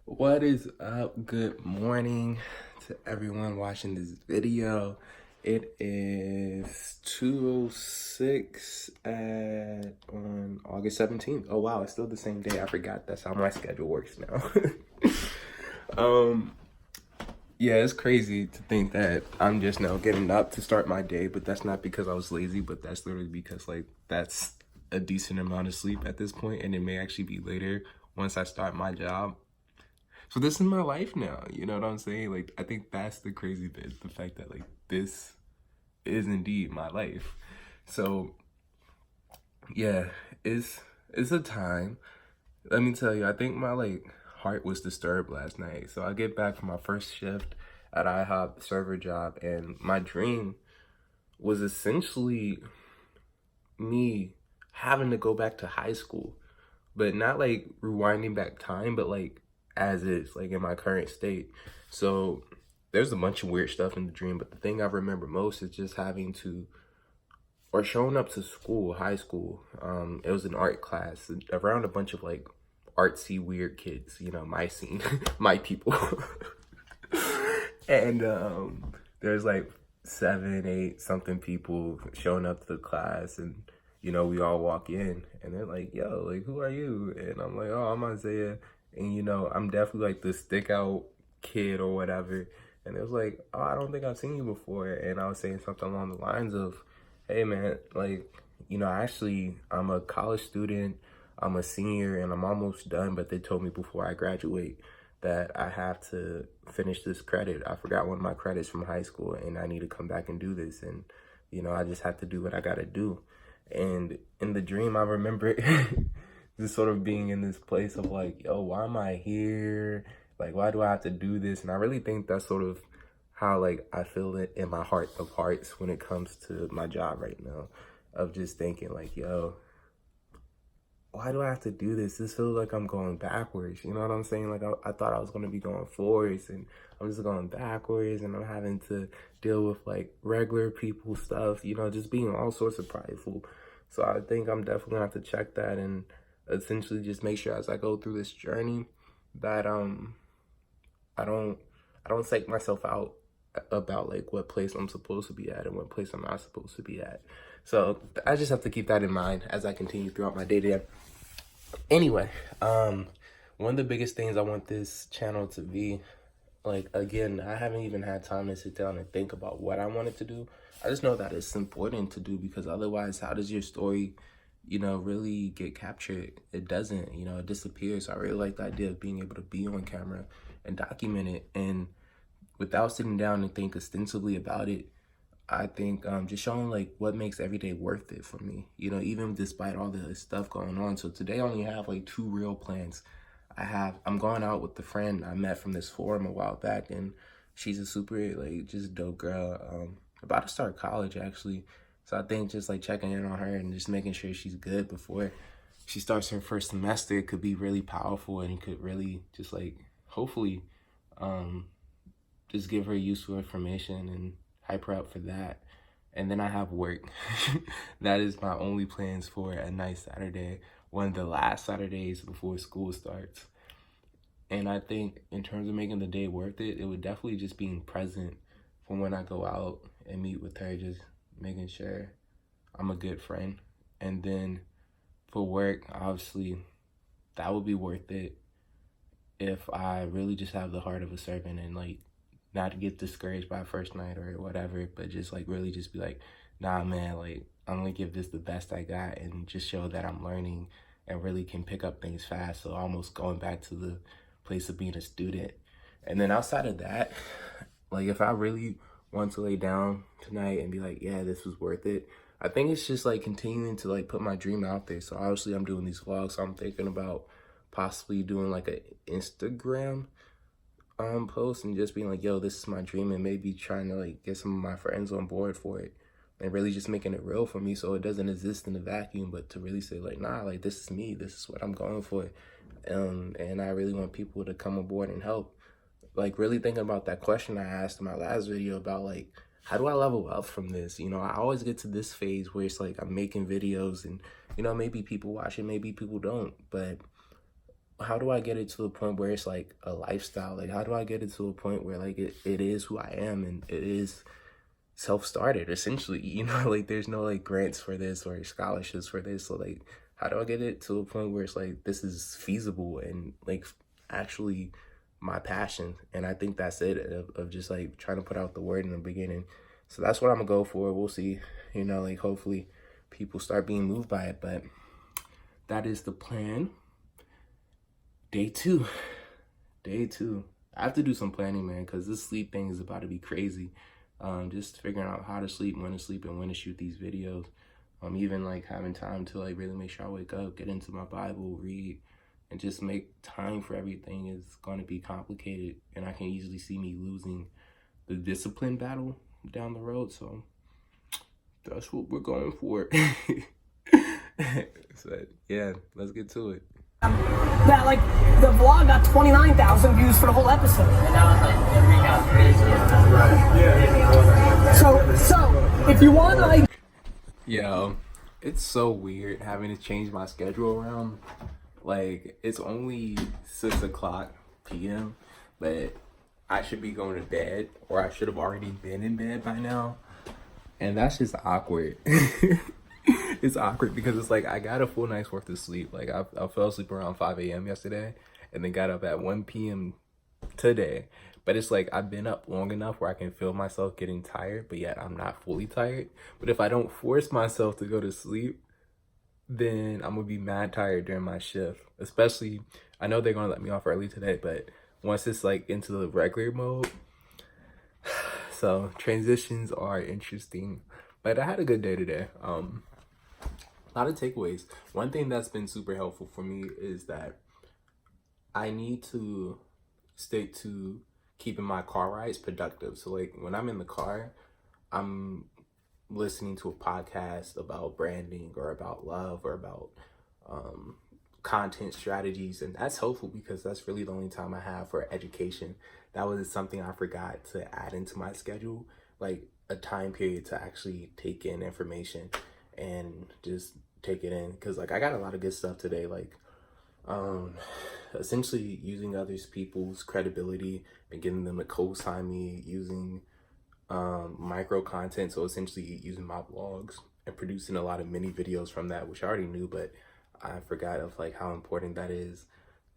What is up? Good morning to everyone watching this video. It is 2:06 on August 17th. Oh wow, it's still the same day. I forgot that's how my schedule works now. um yeah, it's crazy to think that I'm just now getting up to start my day, but that's not because I was lazy, but that's literally because like that's a decent amount of sleep at this point, and it may actually be later once I start my job. So this is my life now, you know what I'm saying? Like, I think that's the crazy bit, the fact that like this is indeed my life. So yeah, it's a time. Let me tell you, I think my like heart was disturbed last night. So I get back from my first shift at IHOP server job, and my dream was essentially me having to go back to high school, but not like rewinding back time, but like as is, like in my current state. So there's a bunch of weird stuff in the dream, but the thing I remember most is just having to, or showing up to school, high school. It was an art class around a bunch of like artsy weird kids, you know, my scene, my people. And there's like 7, 8 something people showing up to the class, and you know, we all walk in and they're like, yo, like, who are you? And I'm like, oh, I'm Isaiah. And you know, I'm definitely like the stick out kid or whatever. And it was like, oh, I don't think I've seen you before. And I was saying something along the lines of, hey man, like, you know, actually I'm a college student, I'm a senior and I'm almost done, but they told me before I graduate that I have to finish this credit. I forgot one of my credits from high school and I need to come back and do this. And, you know, I just have to do what I gotta do. And in the dream, I remember just sort of being in this place of like, yo, why am I here? Like, why do I have to do this? And I really think that's sort of how like I feel it in my heart of hearts when it comes to my job right now, of just thinking like, yo, why do I have to do this? This feels like I'm going backwards. You know what I'm saying? Like I thought I was going to be going forwards, and I'm just going backwards, and I'm having to deal with like regular people stuff, you know, just being all sorts of prideful. So I think I'm definitely gonna have to check that and essentially just make sure as I go through this journey that I don't I don't psych myself out about like what place I'm supposed to be at and what place I'm not supposed to be at. So I just have to keep that in mind as I continue throughout my day to day. Anyway, one of the biggest things I want this channel to be, like, again, I haven't even had time to sit down and think about what I wanted to do. I just know that it's important to do, because otherwise, how does your story, you know, really get captured? It doesn't, you know, it disappears. So I really like the idea of being able to be on camera and document it, and without sitting down and think extensively about it, I think just showing like what makes every day worth it for me, you know, even despite all the stuff going on. So today I only have like 2 real plans. I'm going out with the friend I met from this forum a while back, and she's a super like just dope girl, about to start college actually. So I think just like checking in on her and just making sure she's good before she starts her first semester could be really powerful, and could really just like hopefully um just give her useful information and hype her up for that. And then I have work. That is my only plans for a nice Saturday, one of the last Saturdays before school starts. And I think in terms of making the day worth it, it would definitely just being present for when I go out and meet with her, just making sure I'm a good friend. And then for work, obviously, that would be worth it if I really just have the heart of a servant and like not to get discouraged by first night or whatever, but just like really just be like, nah man, like I'm gonna give this the best I got and just show that I'm learning and really can pick up things fast. So almost going back to the place of being a student. And then outside of that, like if I really want to lay down tonight and be like, yeah, this was worth it, I think it's just like continuing to like put my dream out there. So obviously I'm doing these vlogs, so I'm thinking about possibly doing like an Instagram post and just being like, yo, this is my dream, and maybe trying to like get some of my friends on board for it and really just making it real for me, so it doesn't exist in a vacuum, but to really say like, nah, like this is me, this is what I'm going for. And I really want people to come aboard and help. Like really thinking about that question I asked in my last video about like, how do I level up from this? You know, I always get to this phase where it's like I'm making videos and, you know, maybe people watch it, maybe people don't, but how do I get it to a point where it's like a lifestyle? Like, how do I get it to a point where like it is who I am and it is self-started essentially, like there's no like grants for this or scholarships for this. So like, how do I get it to a point where it's like this is feasible and like actually my passion? And I think that's it, of just like trying to put out the word in the beginning. So that's what I'm gonna go for. We'll see, like hopefully people start being moved by it, but that is the plan. Day two. I have to do some planning, man, because this sleep thing is about to be crazy. Just figuring out how to sleep, when to sleep, and when to shoot these videos. Even like having time to like really make sure I wake up, get into my Bible, read, and just make time for everything is going to be complicated. And I can easily see me losing the discipline battle down the road. So that's what we're going for. So yeah, let's get to it. That like the vlog got 29,000 views for the whole episode. And now it's like every got crazy. So if you want to like, yo, it's so weird having to change my schedule around. Like it's only 6:00 p.m., but I should be going to bed, or I should have already been in bed by now, and that's just awkward. It's awkward because it's like I got a full night's worth of sleep. Like I fell asleep around 5 a.m. yesterday and then got up at 1 p.m. today. But it's like I've been up long enough where I can feel myself getting tired, but yet I'm not fully tired. But if I don't force myself to go to sleep, then I'm gonna be mad tired during my shift. Especially, I know they're gonna let me off early today, but once it's like into the regular mode, so transitions are interesting. But I had a good day today. A lot of takeaways. One thing that's been super helpful for me is that I need to stick to keeping my car rides productive. So like when I'm in the car, I'm listening to a podcast about branding or about love or about content strategies, and that's helpful because that's really the only time I have for education. That was something I forgot to add into my schedule, like a time period to actually take in information and just take it in, because like I got a lot of good stuff today, like essentially using others people's credibility and getting them to co-sign me, using micro content, so essentially using my vlogs and producing a lot of mini videos from that, which I already knew, but I forgot of like how important that is.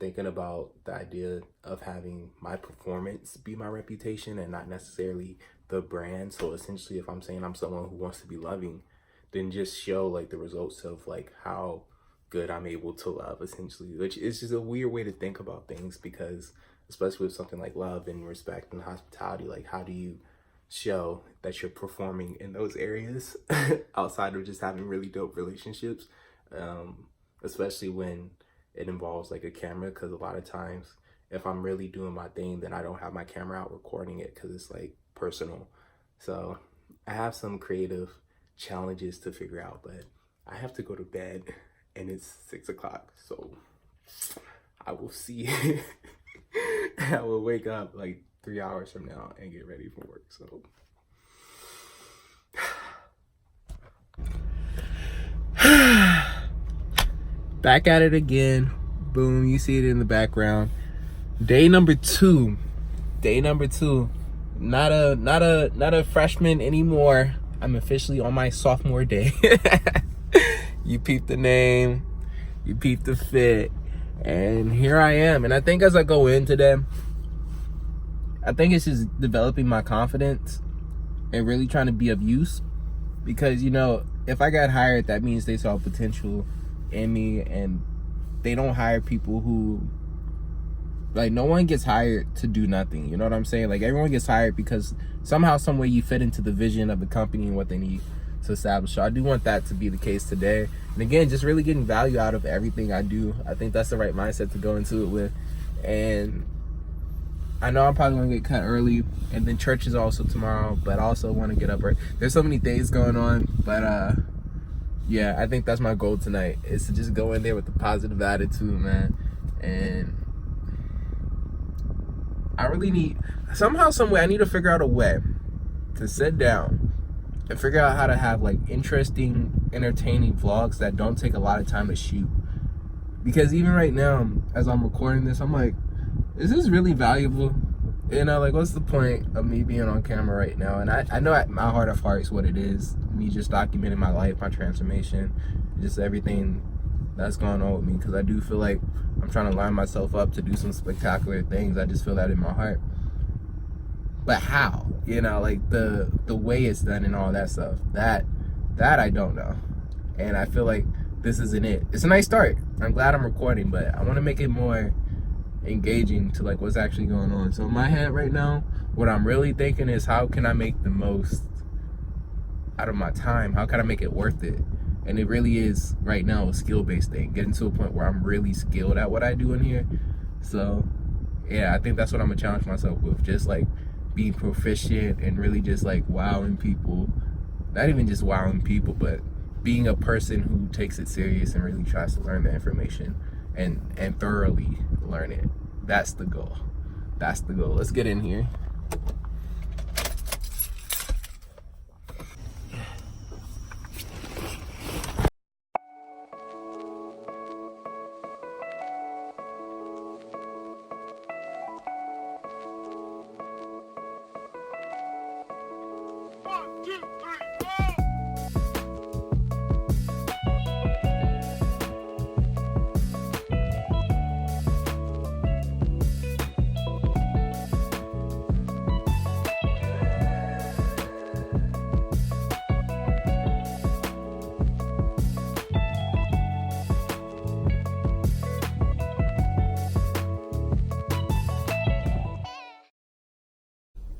Thinking about the idea of having my performance be my reputation and not necessarily the brand. So essentially, if I'm saying I'm someone who wants to be loving, then just show like the results of like how good I'm able to love, essentially, which is just a weird way to think about things, because especially with something like love and respect and hospitality, like how do you show that you're performing in those areas outside of just having really dope relationships, especially when it involves like a camera, because a lot of times if I'm really doing my thing, then I don't have my camera out recording it because it's like personal. So I have some creative challenges to figure out, but I have to go to bed and it's 6:00, so I will see. I will wake up like 3 hours from now and get ready for work. So back at it again. Boom, you see it in the background. Day number two. Not a freshman anymore. I'm officially on my sophomore day. You peep the name, you peep the fit, and here I am. And I think as I go in today, I think it's just developing my confidence and really trying to be of use, because if I got hired, that means they saw potential in me, and they don't hire people who, like, no one gets hired to do nothing. You know what I'm saying? Like, everyone gets hired because somehow, some way you fit into the vision of the company and what they need to establish. So I do want that to be the case today. And again, just really getting value out of everything I do. I think that's the right mindset to go into it with. And I know I'm probably gonna get cut early, and then church is also tomorrow, but I also want to get up early. There's so many things going on, but yeah, I think that's my goal tonight, is to just go in there with a positive attitude, man. And I really need, somehow, some way, I need to figure out a way to sit down and figure out how to have like interesting, entertaining vlogs that don't take a lot of time to shoot. Because even right now, as I'm recording this, I'm like, is this really valuable? You know, like, what's the point of me being on camera right now? And I know at my heart of hearts what it is. Me just documenting my life, my transformation, just everything that's going on with me. Because I do feel like I'm trying to line myself up to do some spectacular things. I just feel that in my heart. But how? You know, like the way it's done and all that stuff. That I don't know. And I feel like this isn't it. It's a nice start. I'm glad I'm recording, but I want to make it more engaging to like what's actually going on. So in my head right now, what I'm really thinking is, how can I make the most out of my time? How can I make it worth it? And it really is right now a skill-based thing, getting to a point where I'm really skilled at what I do in here. So yeah, I think that's what I'm gonna challenge myself with, just like being proficient and really just like wowing people. Not even just wowing people, but being a person who takes it serious and really tries to learn the information and thoroughly learn it. That's the goal. That's the goal. Let's get in here.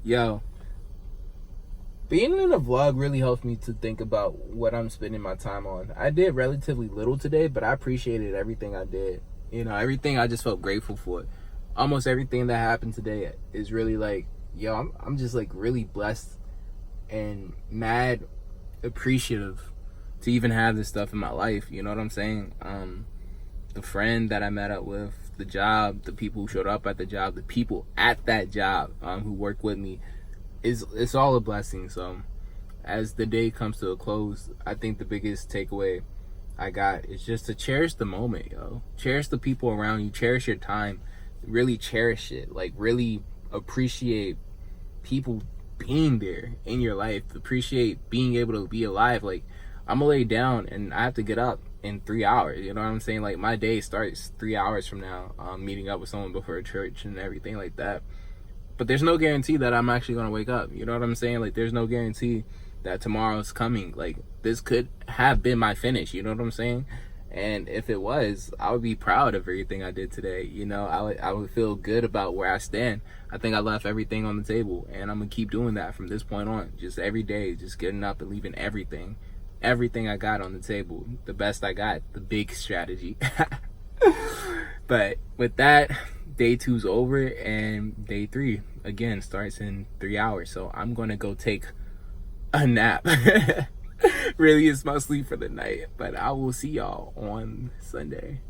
Yo, being in a vlog really helps me to think about what I'm spending my time on. I did relatively little today, but I appreciated everything I did. You know, everything I just felt grateful for. Almost everything that happened today is really like, yo, I'm just like really blessed and mad appreciative to even have this stuff in my life. You know what I'm saying? The friend that I met up with, the job, the people who showed up at the job, the people at that job who work with me, it's all a blessing. So as the day comes to a close, I think the biggest takeaway I got is just to cherish the moment, yo. Cherish the people around you, cherish your time, really cherish it. Like really appreciate people being there in your life, appreciate being able to be alive. Like, I'm gonna lay down and I have to get up in 3 hours. You know what I'm saying? Like, my day starts 3 hours from now, meeting up with someone before church and everything like that. But there's no guarantee that I'm actually gonna wake up. You know what I'm saying? Like, there's no guarantee that tomorrow's coming. Like, this could have been my finish. You know what I'm saying? And if it was, I would be proud of everything I did today. You know, I would feel good about where I stand. I think I left everything on the table, and I'm gonna keep doing that from this point on. Just every day, just getting up and leaving everything I got on the table, the best I got, the big strategy. But with that, day 2's over, and day 3 again starts in 3 hours. So I'm gonna go take a nap. Really, it's my sleep for the night, but I will see y'all on Sunday.